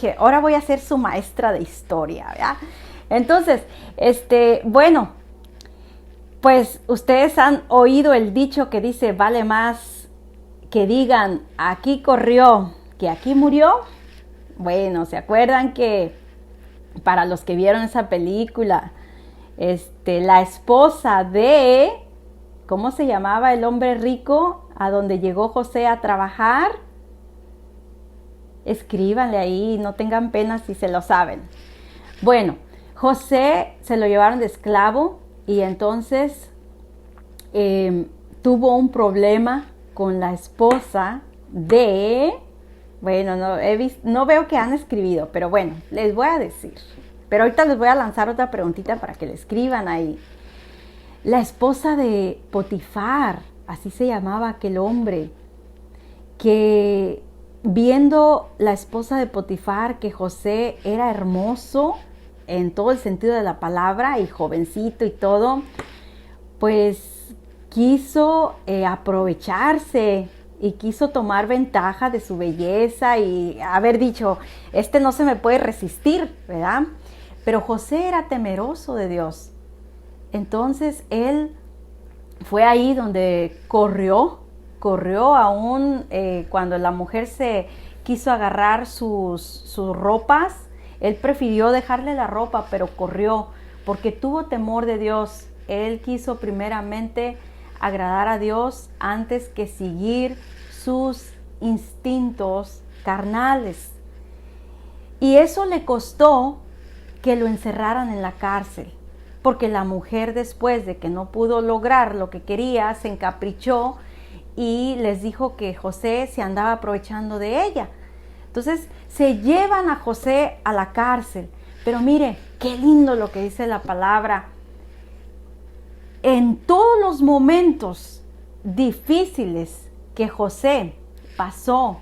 que ahora voy a ser su maestra de historia, ¿verdad? Entonces, bueno, pues ustedes han oído el dicho que dice, vale más que digan, aquí corrió, que aquí murió. Bueno, ¿se acuerdan que para los que vieron esa película, la esposa de, ¿cómo se llamaba el hombre rico a donde llegó José a trabajar? Escríbanle ahí, no tengan pena si se lo saben. Bueno, José se lo llevaron de esclavo y entonces tuvo un problema con la esposa de, bueno, no veo que han escribido, pero bueno, les voy a decir. Pero ahorita les voy a lanzar otra preguntita para que le escriban ahí. La esposa de Potifar, así se llamaba aquel hombre, que viendo la esposa de Potifar que José era hermoso en todo el sentido de la palabra y jovencito y todo, pues quiso aprovecharse y quiso tomar ventaja de su belleza y haber dicho, no se me puede resistir, ¿verdad? Pero José era temeroso de Dios. Entonces él fue ahí donde corrió aún cuando la mujer se quiso agarrar sus ropas, él prefirió dejarle la ropa, pero corrió porque tuvo temor de Dios. Él quiso primeramente agradar a Dios antes que seguir sus instintos carnales. Y eso le costó que lo encerraran en la cárcel, porque la mujer, después de que no pudo lograr lo que quería, se encaprichó y les dijo que José se andaba aprovechando de ella. Entonces se llevan a José a la cárcel. Pero mire, qué lindo lo que dice la palabra. En todos los momentos difíciles que José pasó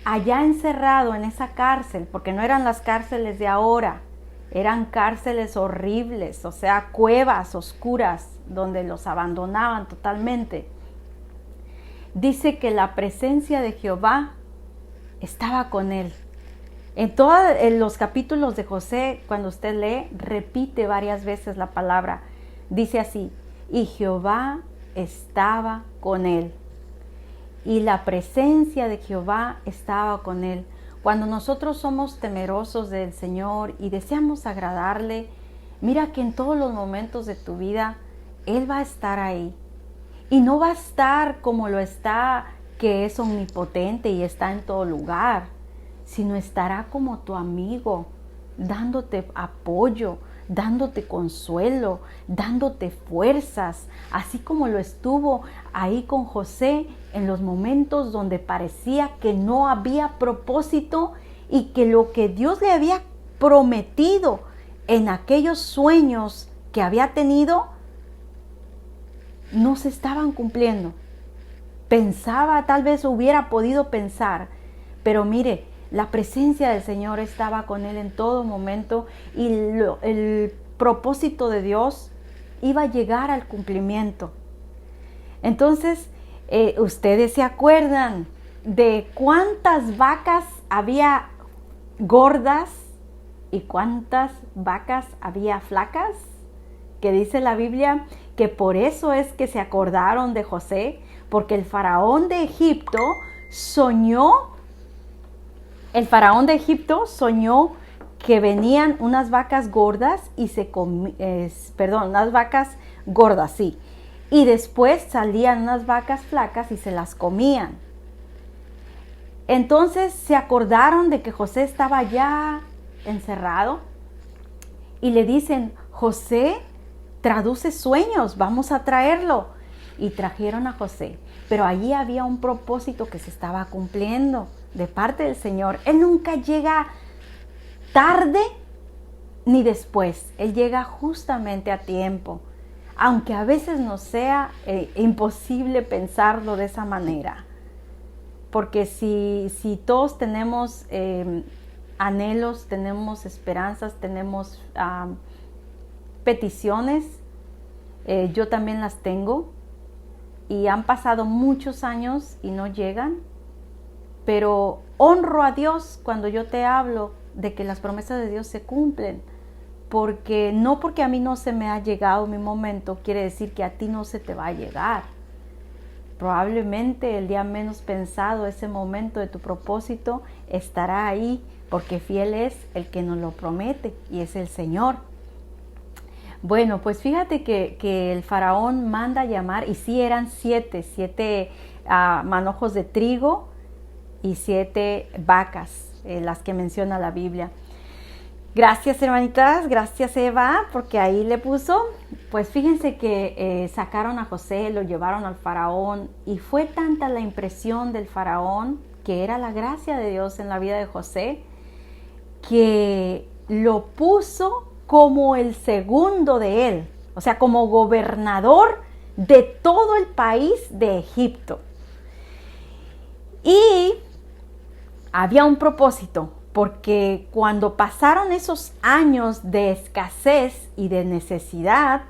allá encerrado en esa cárcel, porque no eran las cárceles de ahora, eran cárceles horribles, o sea, cuevas oscuras donde los abandonaban totalmente. Dice que la presencia de Jehová estaba con él. En los capítulos de José, cuando usted lee, repite varias veces la palabra. Dice así, y Jehová estaba con él. Y la presencia de Jehová estaba con él. Cuando nosotros somos temerosos del Señor y deseamos agradarle, mira que en todos los momentos de tu vida, Él va a estar ahí. Y no va a estar como lo está, que es omnipotente y está en todo lugar, sino estará como tu amigo, dándote apoyo, dándote consuelo, dándote fuerzas, así como lo estuvo ahí con José en los momentos donde parecía que no había propósito y que lo que Dios le había prometido en aquellos sueños que había tenido no se estaban cumpliendo. Pensaba, tal vez hubiera podido pensar, pero mire, la presencia del Señor estaba con él en todo momento y el propósito de Dios iba a llegar al cumplimiento. Entonces, ustedes se acuerdan de cuántas vacas había gordas y cuántas vacas había flacas, que dice la Biblia que por eso es que se acordaron de José, porque el faraón de Egipto soñó que venían unas vacas gordas y unas vacas gordas, sí. Y después salían unas vacas flacas y se las comían. Entonces se acordaron de que José estaba ya encerrado y le dicen, José, traduce sueños, vamos a traerlo. Y trajeron a José, pero allí había un propósito que se estaba cumpliendo de parte del Señor. Él nunca llega tarde ni después, Él llega justamente a tiempo, aunque a veces nos sea imposible pensarlo de esa manera. Porque si todos tenemos anhelos, tenemos esperanzas, tenemos peticiones, yo también las tengo, y han pasado muchos años y no llegan, pero honro a Dios cuando yo te hablo de que las promesas de Dios se cumplen, porque no porque a mí no se me ha llegado mi momento, quiere decir que a ti no se te va a llegar. Probablemente el día menos pensado, ese momento de tu propósito estará ahí, porque fiel es el que nos lo promete, y es el Señor. Bueno, pues fíjate que el faraón manda llamar, y sí eran siete manojos de trigo y 7 vacas, las que menciona la Biblia. Gracias, hermanitas, gracias, Eva, porque ahí le puso. Pues fíjense que sacaron a José, lo llevaron al faraón, y fue tanta la impresión del faraón, que era la gracia de Dios en la vida de José, que lo puso como el segundo de él, o sea, como gobernador de todo el país de Egipto. Y había un propósito, porque cuando pasaron esos años de escasez y de necesidad,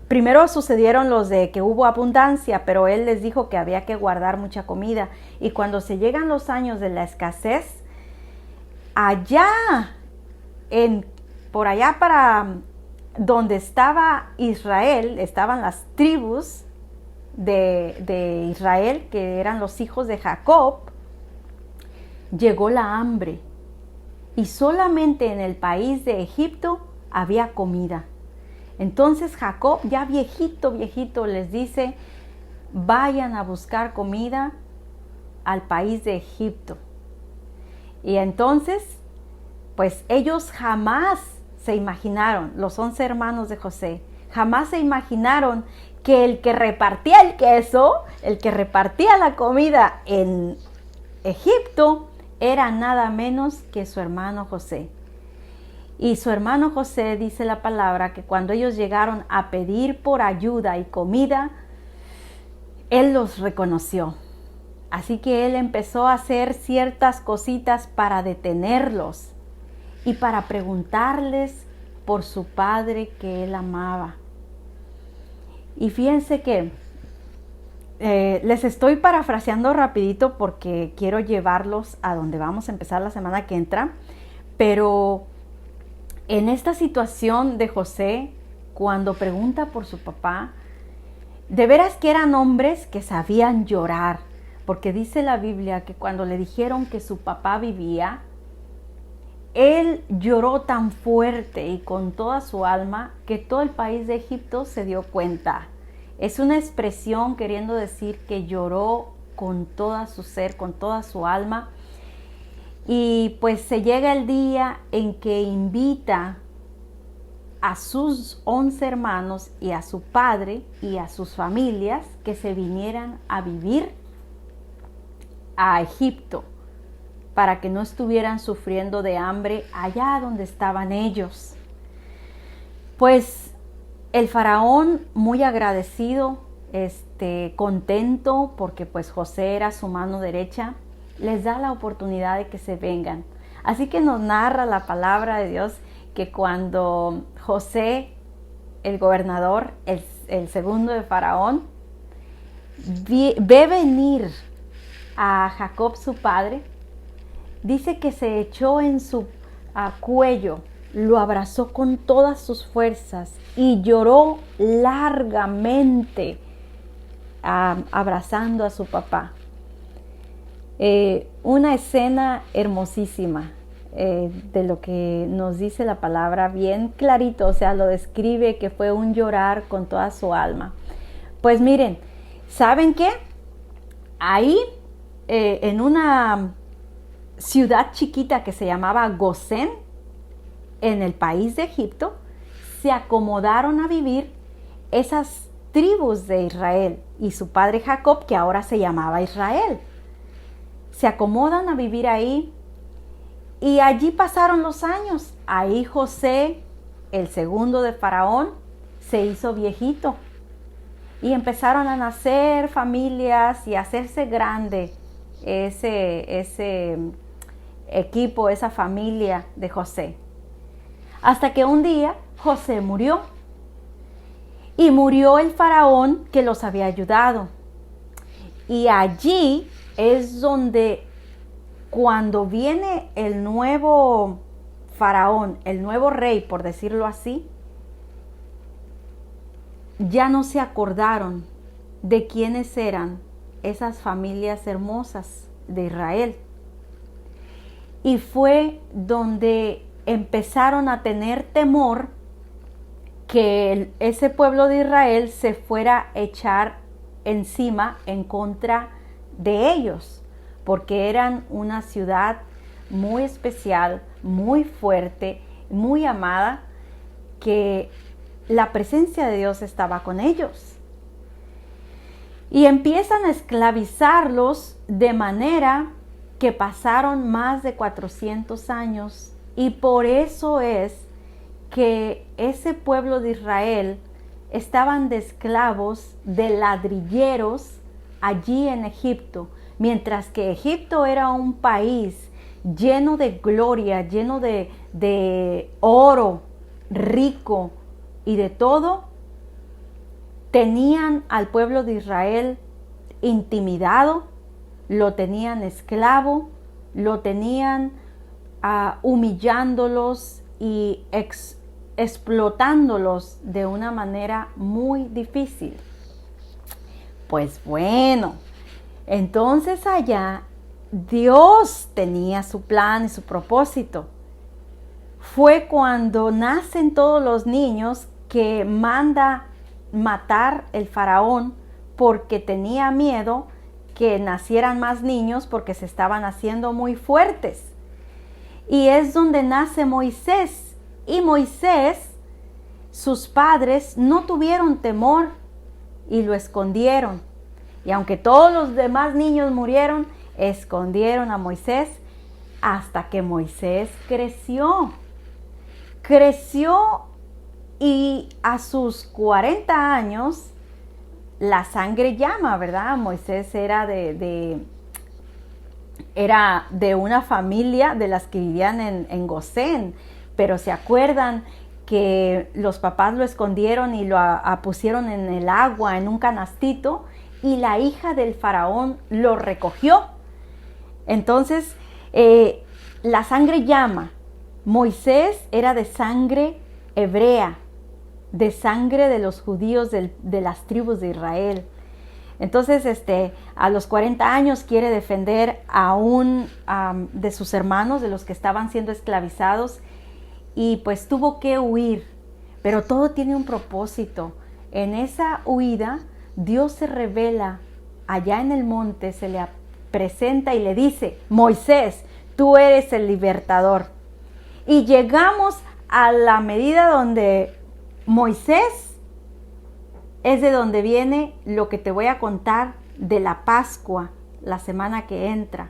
primero sucedieron los de que hubo abundancia, pero él les dijo que había que guardar mucha comida. Y cuando se llegan los años de la escasez, allá, por allá para donde estaba Israel, estaban las tribus de Israel, que eran los hijos de Jacob, llegó la hambre, y solamente en el país de Egipto había comida. Entonces Jacob, ya viejito, les dice, vayan a buscar comida al país de Egipto. Y entonces, pues ellos jamás se imaginaron, los 11 hermanos de José, jamás se imaginaron que el que repartía el queso, el que repartía la comida en Egipto, era nada menos que su hermano José. Y su hermano José, dice la palabra, que cuando ellos llegaron a pedir por ayuda y comida, él los reconoció. Así que él empezó a hacer ciertas cositas para detenerlos y para preguntarles por su padre que él amaba. Y fíjense que les estoy parafraseando rapidito porque quiero llevarlos a donde vamos a empezar la semana que entra, pero en esta situación de José, cuando pregunta por su papá, de veras que eran hombres que sabían llorar, porque dice la Biblia que cuando le dijeron que su papá vivía, él lloró tan fuerte y con toda su alma que todo el país de Egipto se dio cuenta. Es una expresión queriendo decir que lloró con toda su ser, con toda su alma. Y pues se llega el día en que invita a sus 11 hermanos y a su padre y a sus familias que se vinieran a vivir a Egipto para que no estuvieran sufriendo de hambre allá donde estaban ellos. Pues el faraón, muy agradecido, contento, porque pues José era su mano derecha, les da la oportunidad de que se vengan. Así que nos narra la palabra de Dios que cuando José, el gobernador, el segundo de faraón, ve venir a Jacob su padre, dice que se echó en su cuello, lo abrazó con todas sus fuerzas y lloró largamente abrazando a su papá. Una escena hermosísima de lo que nos dice la palabra, bien clarito, o sea, lo describe que fue un llorar con toda su alma. Pues miren, ¿saben qué? Ahí, en una ciudad chiquita que se llamaba Gosén, en el país de Egipto, se acomodaron a vivir esas tribus de Israel y su padre Jacob, que ahora se llamaba Israel. Se acomodan a vivir ahí y allí pasaron los años. Ahí José, el segundo de Faraón, se hizo viejito y empezaron a nacer familias y a hacerse grande ese equipo, esa familia de José. Hasta que un día José murió y murió el faraón que los había ayudado. Y allí es donde cuando viene el nuevo faraón, el nuevo rey, por decirlo así, ya no se acordaron de quiénes eran esas familias hermosas de Israel. Y fue donde empezaron a tener temor que ese pueblo de Israel se fuera a echar encima en contra de ellos, porque eran una ciudad muy especial, muy fuerte, muy amada, que la presencia de Dios estaba con ellos. Y empiezan a esclavizarlos de manera que pasaron más de 400 años, y por eso es que ese pueblo de Israel estaban de esclavos, de ladrilleros allí en Egipto, mientras que Egipto era un país lleno de gloria, lleno de oro, rico y de todo. Tenían al pueblo de Israel intimidado, lo tenían esclavo, lo tenían humillándolos y explotándolos de una manera muy difícil. Pues bueno, entonces allá Dios tenía su plan y su propósito. Fue cuando nacen todos los niños que manda matar el faraón, porque tenía miedo que nacieran más niños porque se estaban haciendo muy fuertes. Y es donde nace Moisés. Y Moisés, sus padres no tuvieron temor y lo escondieron. Y aunque todos los demás niños murieron, escondieron a Moisés hasta que Moisés creció. Creció, y a sus 40 años la sangre llama, ¿verdad? Moisés era de una familia de las que vivían en Gosén, pero se acuerdan que los papás lo escondieron y lo pusieron en el agua, en un canastito, y la hija del faraón lo recogió. Entonces, la sangre llama. Moisés era de sangre hebrea, de sangre de los judíos de las tribus de Israel. Entonces, a los 40 años quiere defender a un de sus hermanos, de los que estaban siendo esclavizados, y pues tuvo que huir. Pero todo tiene un propósito. En esa huida, Dios se revela allá en el monte, se le presenta y le dice: Moisés, tú eres el libertador. Y llegamos a la medida donde Moisés es de donde viene lo que te voy a contar de la Pascua la semana que entra.